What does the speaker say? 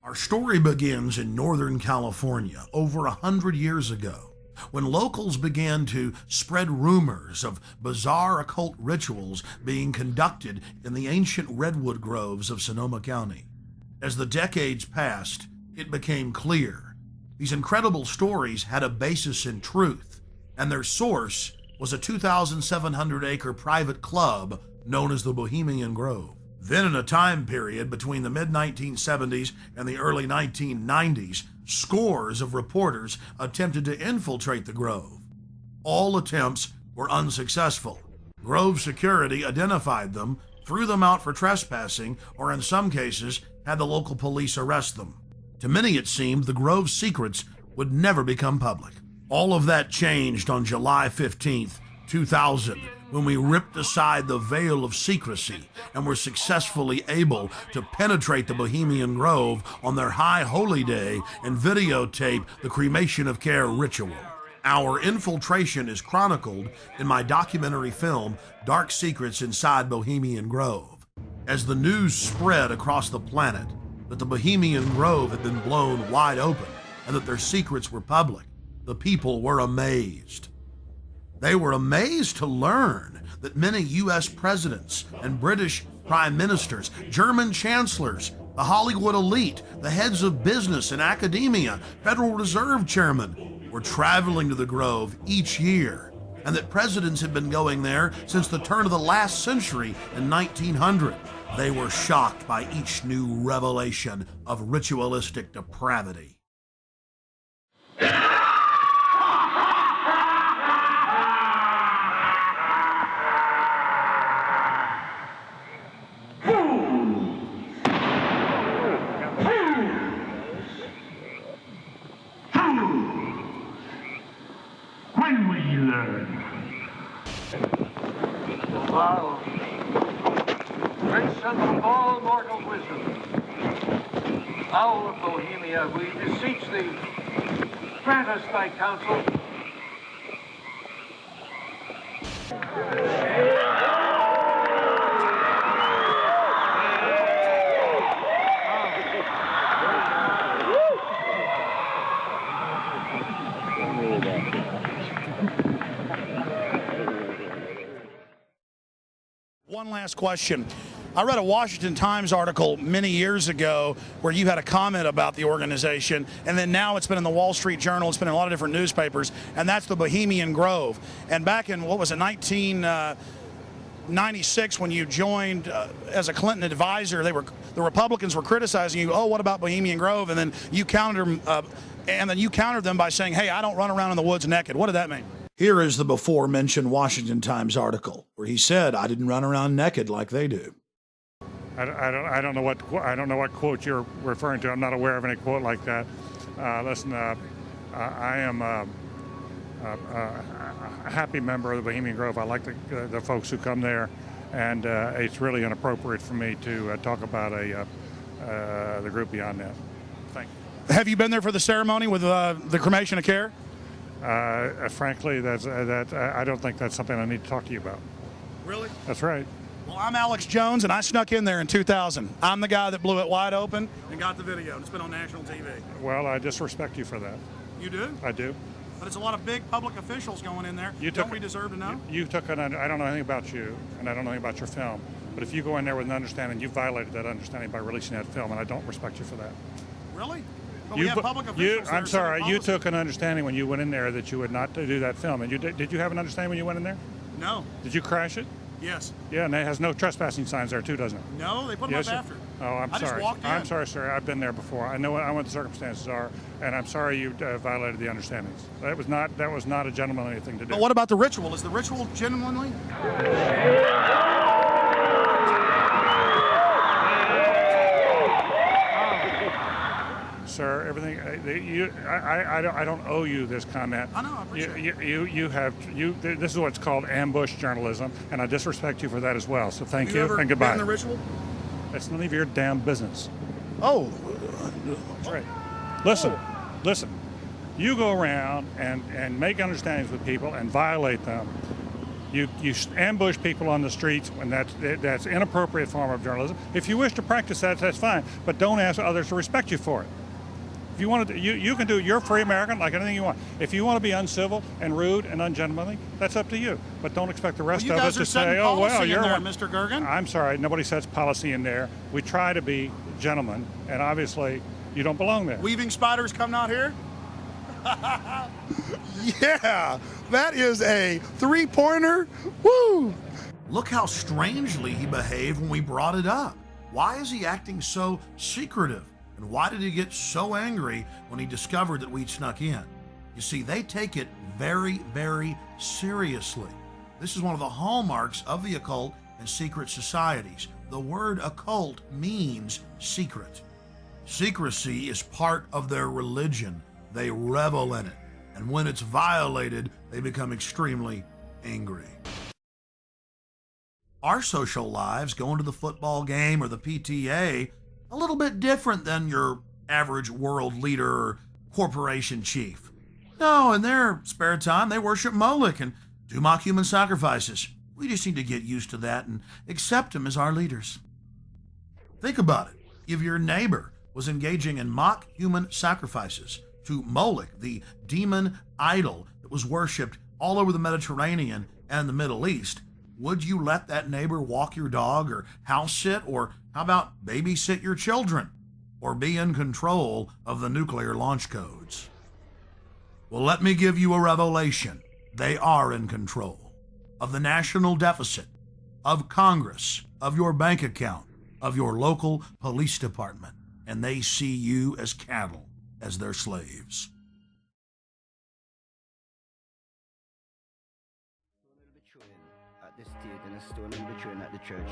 Our story begins in Northern California over 100 years ago, when locals began to spread rumors of bizarre occult rituals being conducted in the ancient redwood groves of Sonoma County. As the decades passed, it became clear these incredible stories had a basis in truth, and their source was a 2,700-acre private club known as the Bohemian Grove. Then, in a time period between the mid-1970s and the early 1990s, scores of reporters attempted to infiltrate the Grove. All attempts were unsuccessful. Grove security identified them, threw them out for trespassing, or in some cases, had the local police arrest them. To many, it seemed the Grove's secrets would never become public. All of that changed on July 15th, 2000, when we ripped aside the veil of secrecy and were successfully able to penetrate the Bohemian Grove on their high holy day and videotape the cremation of care ritual. Our infiltration is chronicled in my documentary film, Dark Secrets Inside Bohemian Grove. As the news spread across the planet that the Bohemian Grove had been blown wide open and that their secrets were public, the people were amazed. They were amazed to learn that many U.S. presidents and British prime ministers, German chancellors, the Hollywood elite, the heads of business and academia, Federal Reserve chairmen were traveling to the Grove each year, and that presidents had been going there since the turn of the last century in 1900. They were shocked by each new revelation of ritualistic depravity. When will you learn? Wow. Great son of all mortal wisdom, Owl of Bohemia, we beseech thee, grant us thy counsel. One last question. I read a Washington Times article many years ago where you had a comment about the organization, and then now it's been in the Wall Street Journal, it's been in a lot of different newspapers, and that's the Bohemian Grove. And back in, 1996, when you joined as a Clinton advisor, the Republicans were criticizing you, oh, what about Bohemian Grove? And then you countered them by saying, hey, I don't run around in the woods naked. What did that mean? Here is the before-mentioned Washington Times article where he said, I didn't run around naked like they do. I don't know what quote you're referring to. I'm not aware of any quote like that. Listen, I am a happy member of the Bohemian Grove. I like the folks who come there, and it's really inappropriate for me to talk about the group beyond that. Thank you. Have you been there for the ceremony with the cremation of care? Frankly, I don't think that's something I need to talk to you about. Really? That's right. Well, I'm Alex Jones, and I snuck in there in 2000. I'm the guy that blew it wide open and got the video. It's been on national TV. Well, I just respect you for that. You do? I do. But it's a lot of big public officials going in there. Don't we deserve to know? I don't know anything about you, and I don't know anything about your film. But if you go in there with an understanding, you violated that understanding by releasing that film, and I don't respect you for that. Really? But we have public officials I'm sorry, you took an understanding when you went in there that you would not do that film. And did you have an understanding when you went in there? No. Did you crash it? Yes. Yeah, and it has no trespassing signs there too, doesn't it? No, they put them up after. Oh, I'm sorry. Just walked in. I'm sorry, sir. I've been there before. I know what the circumstances are, and I'm sorry you violated the understandings. That was not a gentlemanly thing to do. But what about the ritual? Is the ritual genuinely? Sir, everything I don't owe you this comment. I know, I appreciate it. This is what's called ambush journalism, and I disrespect you for that as well. So thank you and goodbye. Have you ever been in the ritual? It's none of your damn business. Oh, that's right. Listen. You go around and make understandings with people and violate them. You ambush people on the streets, and that's inappropriate form of journalism. If you wish to practice that, that's fine, but don't ask others to respect you for it. If you want to, you can do. You're a free American, like anything you want. If you want to be uncivil and rude and ungentlemanly, that's up to you. But don't expect the rest of us to say, "Oh well, you're there, one." Mr. Gergen. I'm sorry, nobody sets policy in there. We try to be gentlemen, and obviously, you don't belong there. Weaving spiders coming out here. Yeah, that is a three-pointer. Woo! Look how strangely he behaved when we brought it up. Why is he acting so secretive? And why did he get so angry when he discovered that we'd snuck in? You see, they take it very, very seriously. This is one of the hallmarks of the occult and secret societies. The word occult means secret. Secrecy is part of their religion. They revel in it. And when it's violated, they become extremely angry. Our social lives, going to the football game or the PTA, a little bit different than your average world leader or corporation chief. No, in their spare time, they worship Moloch and do mock human sacrifices. We just need to get used to that and accept them as our leaders. Think about it. If your neighbor was engaging in mock human sacrifices to Moloch, the demon idol that was worshipped all over the Mediterranean and the Middle East, would you let that neighbor walk your dog or house sit, or how about babysit your children, or be in control of the nuclear launch codes? Well, let me give you a revelation. They are in control of the national deficit, of Congress, of your bank account, of your local police department, and they see you as cattle, as their slaves. At this stage, and a stone in between at the church.